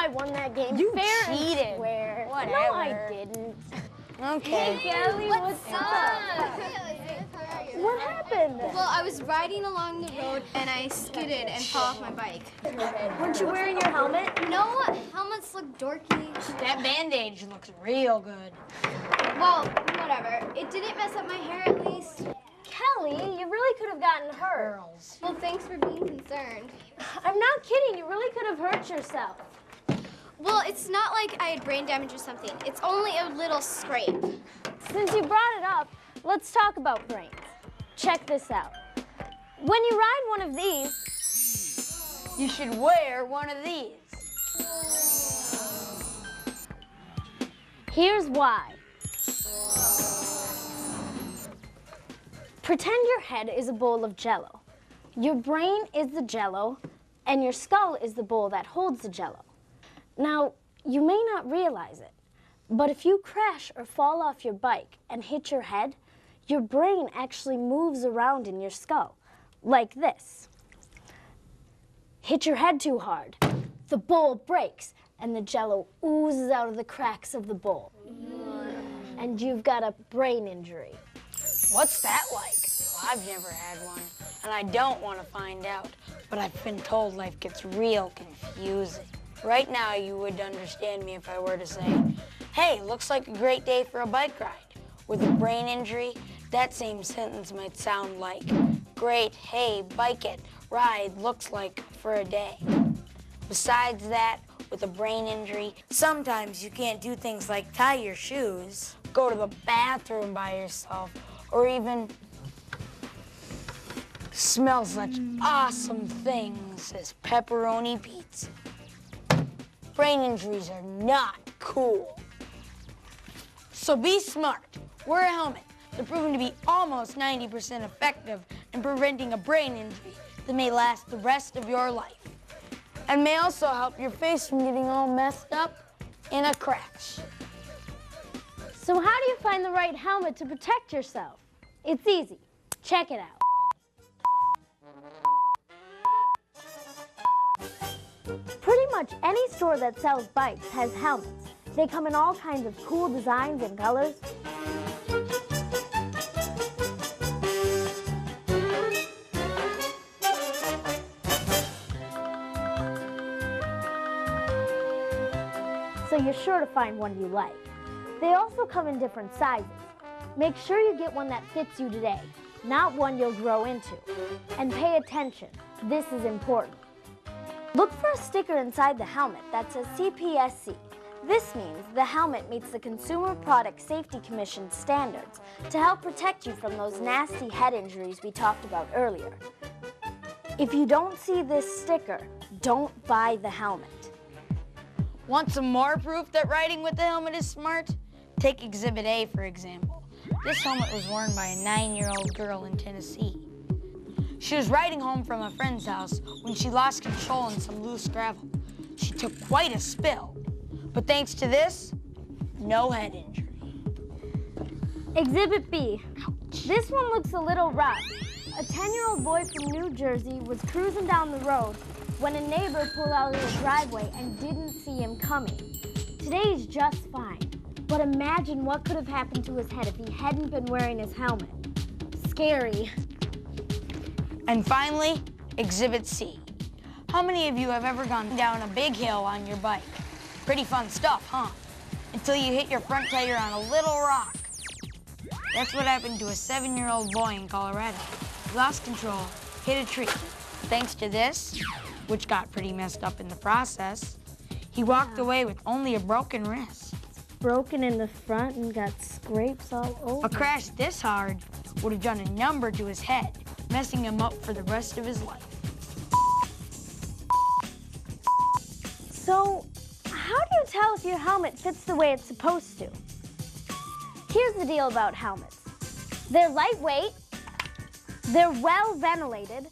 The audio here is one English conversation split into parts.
I won that game. You fair cheated. And square. Whatever. No, I didn't. Okay. Hey, Kelly, what's up? What happened? Well, I was riding along the road and I skidded and fell off my bike. Weren't you wearing your helmet? No, helmets look dorky. That bandage looks real good. Well, whatever. It didn't mess up my hair at least. Kelly, you really could have gotten hurt. Girls. Well, thanks for being concerned. I'm not kidding. You really could have hurt yourself. Well, it's not like I had brain damage or something. It's only a little scrape. Since you brought it up, let's talk about brains. Check this out. When you ride one of these, you should wear one of these. Here's why. Pretend your head is a bowl of Jell-O. Your brain is the Jell-O, and your skull is the bowl that holds the Jell-O. Now, you may not realize it, but if you crash or fall off your bike and hit your head, your brain actually moves around in your skull, like this. Hit your head too hard, the bowl breaks, and the Jell-O oozes out of the cracks of the bowl. And you've got a brain injury. What's that like? Well, I've never had one, and I don't want to find out, but I've been told life gets real confusing. Right now, you would understand me if I were to say, hey, looks like a great day for a bike ride. With a brain injury, that same sentence might sound like, great, hey, bike it, ride, looks like for a day. Besides that, with a brain injury, sometimes you can't do things like tie your shoes, go to the bathroom by yourself, or even smell such awesome things as pepperoni pizza. Brain injuries are not cool. So be smart. Wear a helmet. They're proven to be almost 90% effective in preventing a brain injury that may last the rest of your life, and may also help your face from getting all messed up in a crash. So how do you find the right helmet to protect yourself? It's easy. Check it out. Pretty much any store that sells bikes has helmets. They come in all kinds of cool designs and colors. So you're sure to find one you like. They also come in different sizes. Make sure you get one that fits you today, not one you'll grow into. And pay attention. This is important. Look for a sticker inside the helmet that says CPSC. This means the helmet meets the Consumer Product Safety Commission standards to help protect you from those nasty head injuries we talked about earlier. If you don't see this sticker, don't buy the helmet. Want some more proof that riding with the helmet is smart? Take Exhibit A, for example. This helmet was worn by a 9-year-old girl in Tennessee. She was riding home from a friend's house when she lost control in some loose gravel. She took quite a spill, but thanks to this, no head injury. Exhibit B. Ouch. This one looks a little rough. A 10-year-old boy from New Jersey was cruising down the road when a neighbor pulled out of the driveway and didn't see him coming. Today he's just fine, but imagine what could have happened to his head if he hadn't been wearing his helmet. Scary. And finally, Exhibit C. How many of you have ever gone down a big hill on your bike? Pretty fun stuff, huh? Until you hit your front tire on a little rock. That's what happened to a 7-year-old boy in Colorado. He lost control, hit a tree. Thanks to this, which got pretty messed up in the process, he walked away with only a broken wrist. Broken in the front and got scrapes all over. A crash this hard would have done a number to his head, messing him up for the rest of his life. So, how do you tell if your helmet fits the way it's supposed to? Here's the deal about helmets. They're lightweight, they're well ventilated,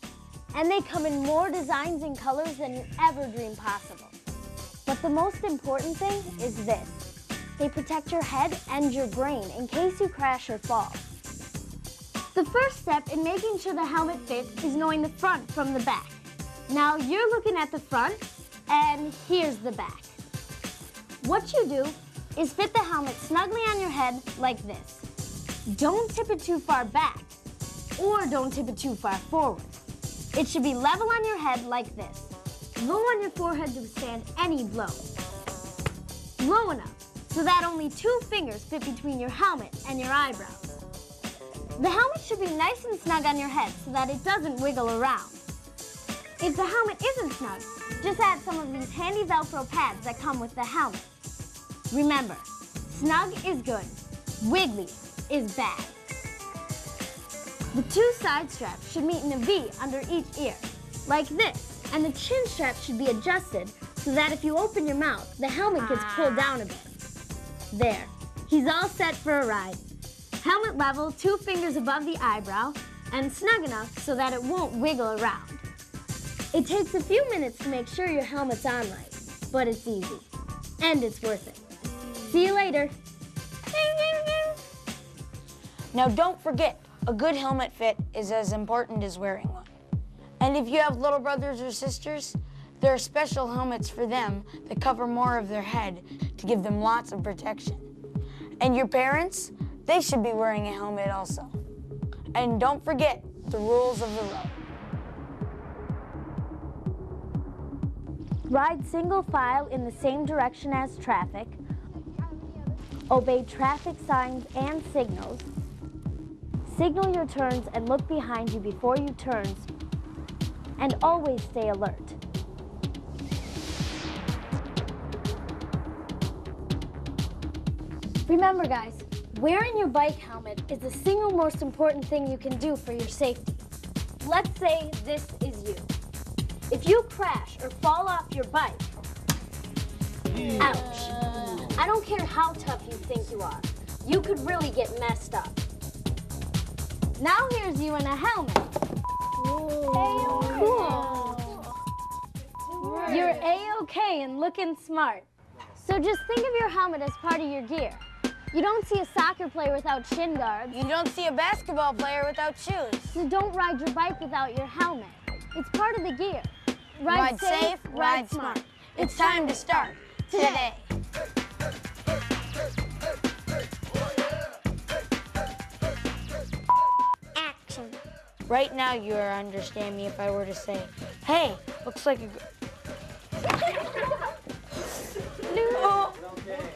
and they come in more designs and colors than you ever dreamed possible. But the most important thing is this. They protect your head and your brain in case you crash or fall. The first step in making sure the helmet fits is knowing the front from the back. Now you're looking at the front, and here's the back. What you do is fit the helmet snugly on your head like this. Don't tip it too far back, or don't tip it too far forward. It should be level on your head like this. Low on your forehead to withstand any blow. Low enough so that only 2 fingers fit between your helmet and your eyebrows. The helmet should be nice and snug on your head so that it doesn't wiggle around. If the helmet isn't snug, just add some of these handy Velcro pads that come with the helmet. Remember, snug is good, wiggly is bad. The 2 side straps should meet in a V under each ear, like this, and the chin strap should be adjusted so that if you open your mouth, the helmet gets pulled down a bit. There, he's all set for a ride. Helmet level, 2 fingers above the eyebrow, and snug enough so that it won't wiggle around. It takes a few minutes to make sure your helmet's on right, but it's easy, and it's worth it. See you later. Now don't forget, a good helmet fit is as important as wearing one. And if you have little brothers or sisters, there are special helmets for them that cover more of their head to give them lots of protection. And your parents, they should be wearing a helmet also. And don't forget the rules of the road. Ride single file in the same direction as traffic. Obey traffic signs and signals. Signal your turns and look behind you before you turn. And always stay alert. Remember guys, wearing your bike helmet is the single most important thing you can do for your safety. Let's say this is you. If you crash or fall off your bike, ouch. I don't care how tough you think you are, you could really get messed up. Now here's you in a helmet. Cool. You're A-okay and looking smart. So just think of your helmet as part of your gear. You don't see a soccer player without shin guards. You don't see a basketball player without shoes. So don't ride your bike without your helmet. It's part of the gear. Ride safe, ride smart. It's time to start today. Action. Right now, you understand me if I were to say, hey, looks like a...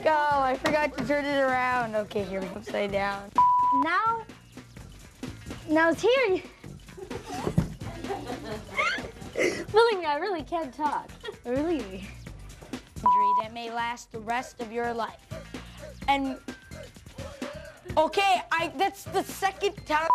Oh, I forgot to turn it around. Okay, here we go, upside down. Now it's here. Believe me, I really can't talk. Believe me. Injury that may last the rest of your life. And, okay, that's the second time